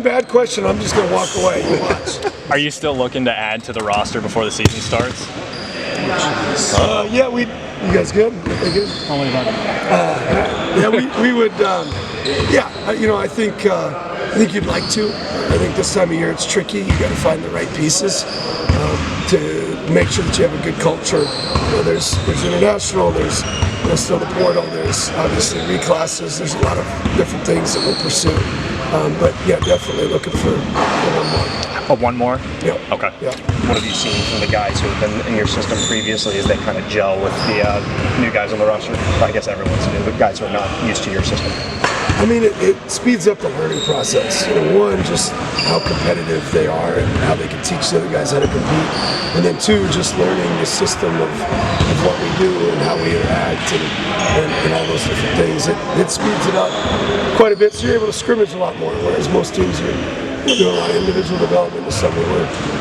bad question. I'm just going to walk away and watch. Are you still looking to add to the roster before the season starts? Yeah, you guys good? They good? Only about yeah, we would. I think you'd like to. I think this time of year it's tricky. You got to find the right pieces to make sure that you have a good culture. There's international. There's still the portal. There's obviously reclasses. There's a lot of different things that we'll pursue. But yeah, definitely looking for one more. Oh, one more? Yeah. Okay. Yeah. What have you seen from the guys who have been in your system previously as they kind of gel with the new guys on the roster? I guess everyone's new, but guys who are not used to your system. I mean, it speeds up the learning process. One, just how competitive they are and how they can teach the other guys how to compete. And then two, just learning the system of what we do and how we interact and all those different things. It speeds it up quite a bit, so you're able to scrimmage a lot more, whereas most teams are doing a lot of individual development this summer.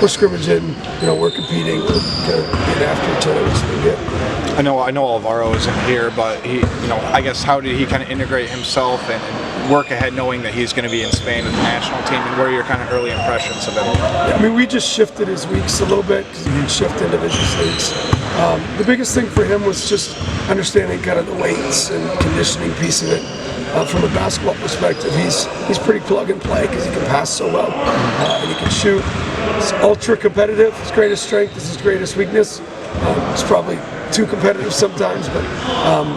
We're scrimmaging, we're competing, we're kind of getting after each other, which has been good. I know Alvaro isn't here, but he, I guess how did he kind of integrate himself and work ahead, knowing that he's going to be in Spain with the national team, and what are your kind of early impressions of him? Yeah, I mean, we just shifted his weeks a little bit because he didn't shift individual weeks. The biggest thing for him was just understanding kind of the weights and conditioning piece of it. From a basketball perspective, he's pretty plug and play because he can pass so well and he can shoot. He's ultra competitive. His greatest strength is his greatest weakness. He's probably too competitive sometimes, but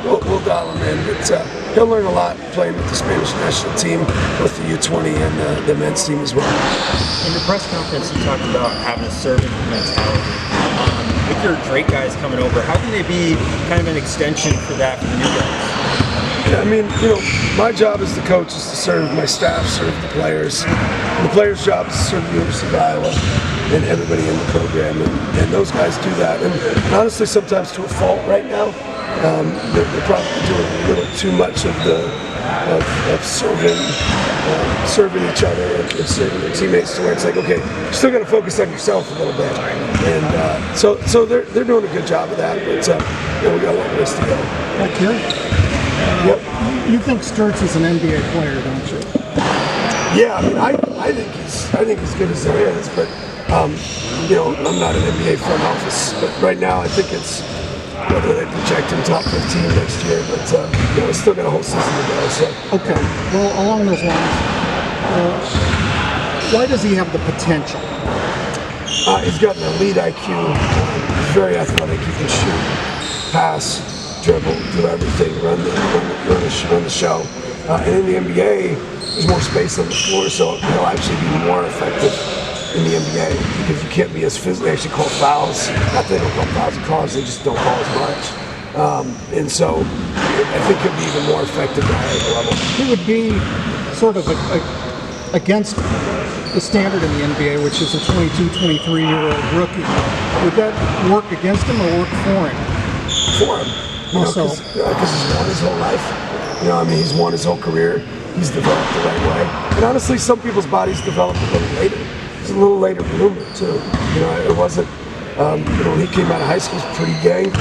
we'll dial him in. But he'll learn a lot playing with the Spanish national team, both the U20 and the men's team as well. In your press conference, you talked about having a servant mentality. With your Drake guys coming over, how can they be kind of an extension for that for the new guys? I mean, my job as the coach is to serve my staff, serve the players. And the players' job is to serve the University of Iowa and everybody in the program, and those guys do that. And honestly, sometimes to a fault right now, they're probably doing a little too much of serving each other and serving their teammates to where it's like, okay, you still got to focus on yourself a little bit. And so they're doing a good job of that, but we got a long ways to go. Back here? Yep. You think Stirtz is an NBA player, don't you? Yeah, I mean, I think he's good as there is, but I'm not an NBA front office. But right now, I think it's whether they project him top 15 next year, but it's still got a whole season to go. So. Okay. Well, along those lines, why does he have the potential? He's got an elite IQ. He's very athletic. He can shoot, pass, dribble, do everything, run the show. And in the NBA, there's more space on the floor, so he'll actually be more effective in the NBA because you can't be as physical. They actually call fouls. Not that they don't call fouls in college, they just don't call as much. And so I think he'll be even more effective at a higher level. He would be sort of against the standard in the NBA, which is a 22, 23-year-old rookie. Would that work against him or work for him? For him. Because he's won his whole life. He's won his whole career. He's developed the right way. And honestly, some people's bodies develop a little later. He's a little later bloomer too. It wasn't. When he came out of high school, he was pretty ganked,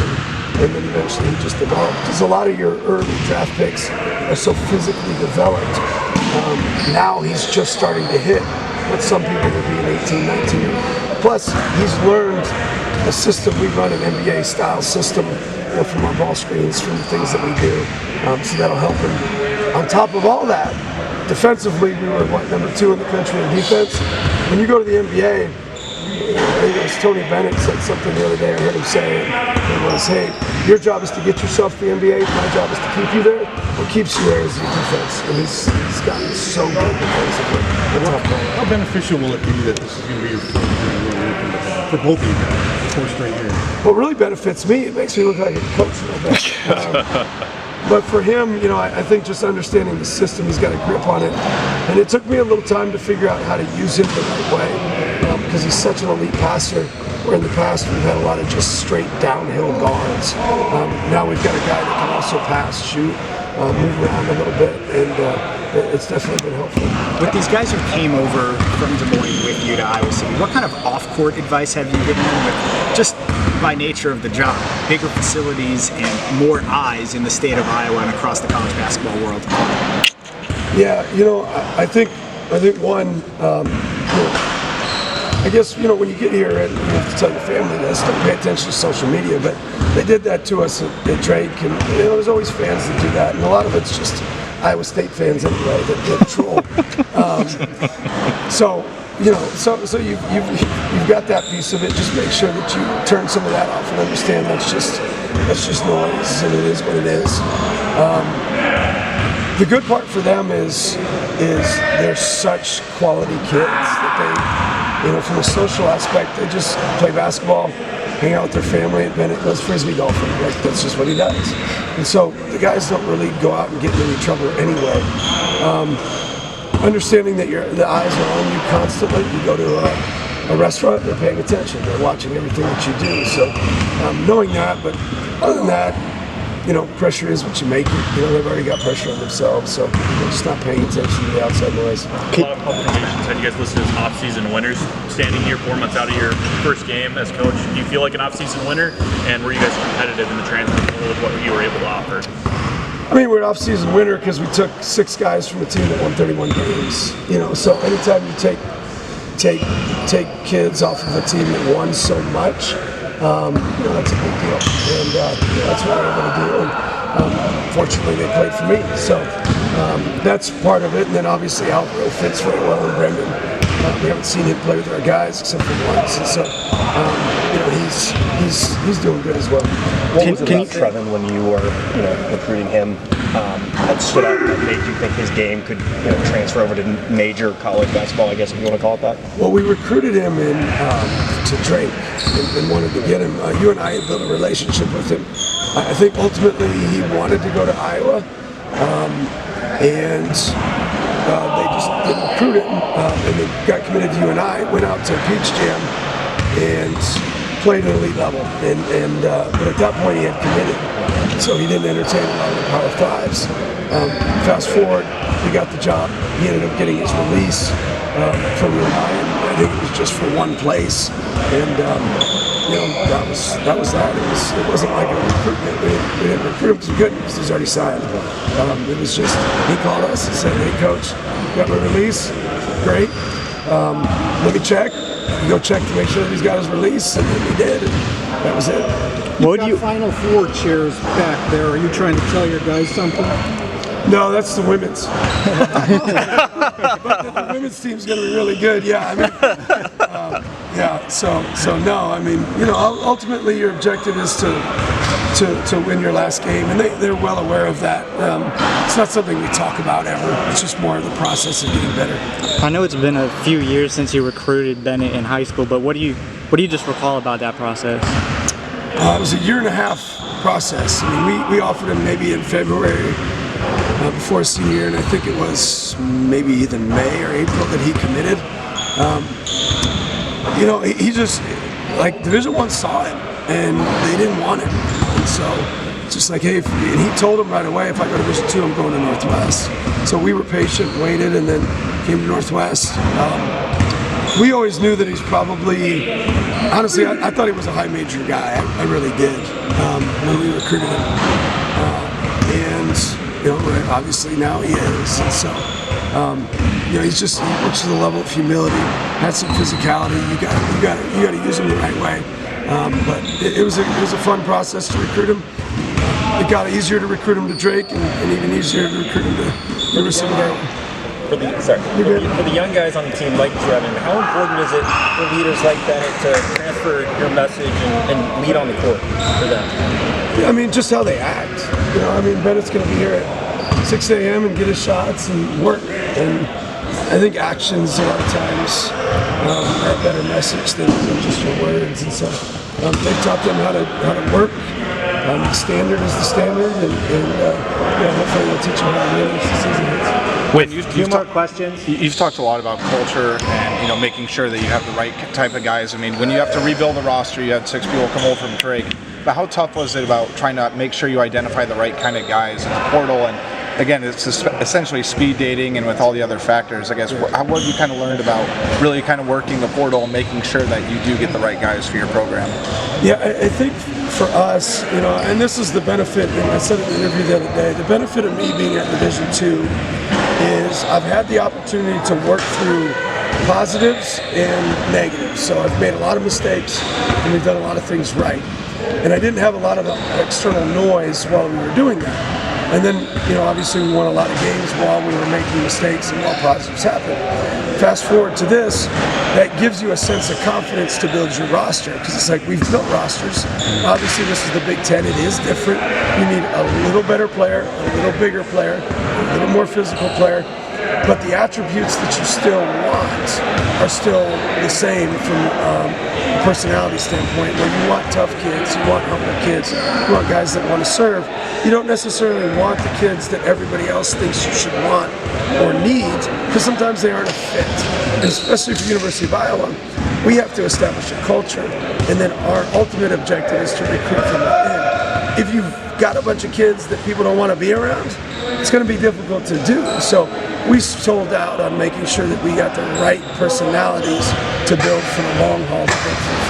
and then eventually he just developed. Because a lot of your early draft picks are so physically developed. Now he's just starting to hit what some people would be an 18, 19. Plus, he's learned a system. We run an NBA style system. From our ball screens, from the things that we do, so that'll help him. On top of all that, defensively, we were number 2 in the country in defense. When you go to the NBA, I think it was Tony Bennett said something the other day. I heard him say it was, "Hey, your job is to get yourself to the NBA. My job is to keep you there. What keeps you there is your defense." And he's gotten so good defensively. How beneficial will it be that this is going to be your first year for both of you guys? Straight year. What really benefits me, it makes me look like a coach a little bit. But for him, I think just understanding the system, he's got a grip on it. And it took me a little time to figure out how to use him the right way because he's such an elite passer. Where in the past we've had a lot of just straight downhill guards. Now we've got a guy that can also pass, shoot, move around a little bit, and it's definitely been helpful. With these guys who came over from Des Moines with you to Iowa City, what kind of off-court advice have you given them with just by nature of the job, bigger facilities and more eyes in the state of Iowa and across the college basketball world? Yeah, I think I think one, I guess, when you get here, and you have to tell your family this, don't pay attention to social media, but they did that to us at Drake, and there's always fans that do that, and a lot of it's just Iowa State fans anyway that troll. So you've got that piece of it. Just make sure that you turn some of that off and understand that's just noise, and it is what it is. The good part for them is they're such quality kids that they, from a social aspect, they just play basketball, hang out with their family, and Bennett goes frisbee golfing. Like, that's just what he does. And so the guys don't really go out and get in any trouble anyway. Understanding that the eyes are on you constantly. You go to a restaurant, they're paying attention. They're watching everything that you do. So knowing that, but other than that, pressure is what you make it. They've already got pressure on themselves, so they're just not paying attention to the outside noise. A lot of publications had you guys listed as off-season winners. Standing here 4 months out of your first game as coach, do you feel like an off-season winner? And were you guys competitive in the transfer portal with what you were able to offer? I mean, we're an off-season winner because we took 6 guys from a team that won 31 games. So anytime you take kids off of a team that won so much, that's a big deal, and that's what we're able to do. And fortunately, they played for me, so that's part of it. And then obviously, Alvaro fits very well in Brendan. We haven't seen him play with our guys except for once, and so he's doing good as well. What was it about Trevin when you were recruiting him that stood out that made you think his game could transfer over to major college basketball, I guess if you want to call it that? Well, we recruited him to Drake and wanted to get him. You and I had built a relationship with him. I think ultimately he wanted to go to Iowa, and they just didn't recruit him, and they got committed to you and I. Went out to Peach Jam and played at elite level, but at that point he had committed, so he didn't entertain a lot of the Power Fives. Fast forward, he got the job. He ended up getting his release from you and I think it was just for one place, and that was that. It wasn't like a recruitment. We didn't recruit him because we couldn't, because he's already signed. It was just, he called us and said, "Hey coach, got my release, great. Let me check." You go check to make sure that he's got his release, and then he did, and that was it. What do you Final Four chairs back there? Are you trying to tell your guys something? No, that's the women's. But the women's team's going to be really good. Yeah, So no, I mean, ultimately your objective is to win your last game, and they're well aware of that. It's not something we talk about ever. It's just more of the process of getting better. I know it's been a few years since you recruited Bennett in high school, but what do you just recall about that process? It was a 1.5-year process. I mean, we offered him maybe in February before his senior year, and I think it was maybe either May or April that he committed. He just, like, Division I saw him, and they didn't want him. And so it's just like, hey, and he told him right away, if I go to Division II, I'm going to Northwest. So we were patient, waited, and then came to Northwest. We always knew that he's probably, honestly, I thought he was a high major guy. I really did when we recruited him. Obviously now he is. And so, he works to the level of humility, has some physicality. You got to use him the right way. But it was a fun process to recruit him. It got easier to recruit him to Drake, and even easier to recruit him to University of Iowa. For the young guys on the team like Trevin, how important is it for leaders like Bennett to transfer your message and lead on the court for them? I mean, just how they act. Bennett's going to be here at 6 a.m. and get his shots and work. And I think actions a lot of times are a better message than just your words. And so they've taught them how to work. The standard is the standard, and hopefully they'll teach them how to win as the season ends. You've talked a lot about culture and making sure that you have the right type of guys. I mean, when you have to rebuild the roster, you had 6 people come over from Drake. But how tough was it about trying to make sure you identify the right kind of guys in the portal? And again, it's essentially speed dating, and with all the other factors, I guess. What have you kind of learned about really kind of working the portal and making sure that you do get the right guys for your program? Yeah, I think for us, and this is the benefit, and I said in the interview the other day, the benefit of me being at Division II is I've had the opportunity to work through positives and negatives. So I've made a lot of mistakes and we've done a lot of things right. And I didn't have a lot of external noise while we were doing that. And then, obviously we won a lot of games while we were making mistakes and while positives happened. Fast forward to this, that gives you a sense of confidence to build your roster, because it's like we've built rosters. Obviously this is the Big Ten, it is different. You need a little better player, a little bigger player, a little more physical player, but the attributes that you still want are still the same from a personality standpoint, where you want tough kids, you want humble kids, you want guys that want to serve. You don't necessarily want the kids that everybody else thinks you should want or need, because sometimes they aren't a fit. And especially for University of Iowa, we have to establish a culture, and then our ultimate objective is to recruit from within. If you've got a bunch of kids that people don't want to be around, it's going to be difficult to do. So we sold out on making sure that we got the right personalities to build for the long haul.